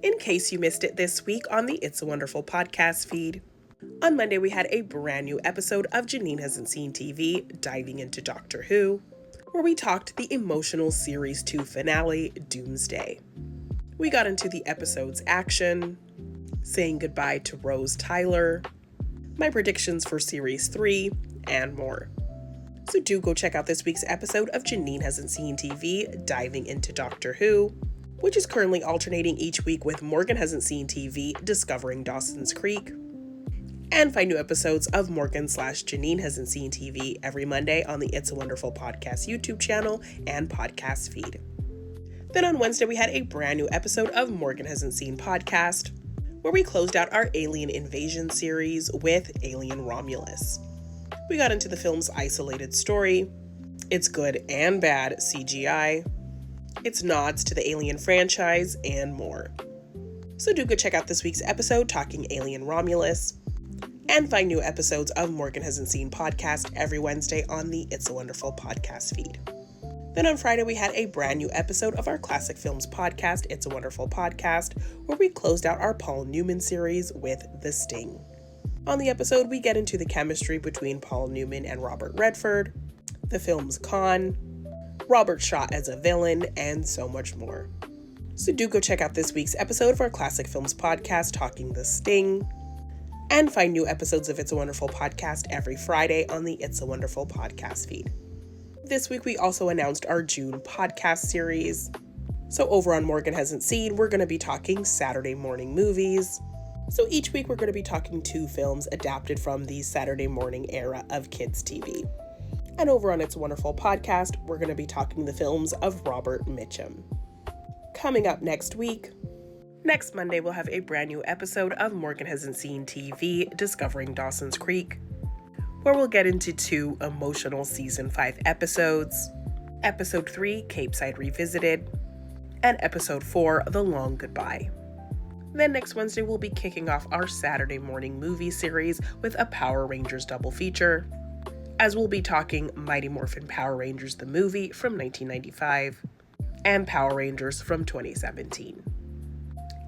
In case you missed it this week on the It's a Wonderful podcast feed, on Monday we had a brand new episode of Janine Hasn't Seen TV, diving into Doctor Who, where we talked the emotional Series 2 finale, Doomsday. We got into the episode's action, saying goodbye to Rose Tyler, my predictions for Series 3, and more. So do go check out this week's episode of Janine Hasn't Seen TV, diving into Doctor Who, which is currently alternating each week with Morgan Hasn't Seen TV, discovering Dawson's Creek. And find new episodes of Morgan/Janine Hasn't Seen TV every Monday on the It's a Wonderful Podcast YouTube channel and podcast feed. Then on Wednesday, we had a brand new episode of Morgan Hasn't Seen Podcast, where we closed out our Alien Invasion series with Alien Romulus. We got into the film's isolated story, its good and bad CGI, its nods to the Alien franchise, and more. So do go check out this week's episode talking Alien Romulus, and find new episodes of Morgan Hasn't Seen Podcast every Wednesday on the It's a Wonderful Podcast feed. Then on Friday, we had a brand new episode of our Classic Films podcast, It's a Wonderful Podcast, where we closed out our Paul Newman series with The Sting. On the episode, we get into the chemistry between Paul Newman and Robert Redford, the film's con, Robert shot as a villain, and so much more. So do go check out this week's episode of our Classic Films podcast, Talking the Sting, and find new episodes of It's a Wonderful Podcast every Friday on the It's a Wonderful Podcast feed. This week, we also announced our June podcast series. So over on Morgan Hasn't Seen, we're going to be talking Saturday morning movies. So each week, we're going to be talking 2 films adapted from the Saturday morning era of kids' TV. And over on It's a Wonderful Podcast, we're going to be talking the films of Robert Mitchum. Coming up next week, next Monday, we'll have a brand new episode of Morgan Hasn't Seen TV, Discovering Dawson's Creek, where we'll get into 2 emotional Season 5 episodes, Episode 3, Capeside Revisited, and Episode 4, The Long Goodbye. Then next Wednesday, we'll be kicking off our Saturday morning movie series with a Power Rangers double feature, as we'll be talking Mighty Morphin Power Rangers the movie from 1995 and Power Rangers from 2017.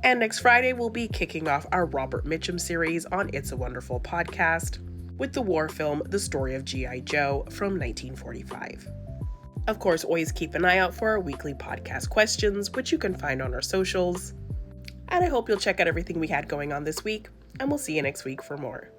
And next Friday, we'll be kicking off our Robert Mitchum series on It's a Wonderful Podcast with the war film The Story of G.I. Joe from 1945. Of course, always keep an eye out for our weekly podcast questions, which you can find on our socials. And I hope you'll check out everything we had going on this week, and we'll see you next week for more.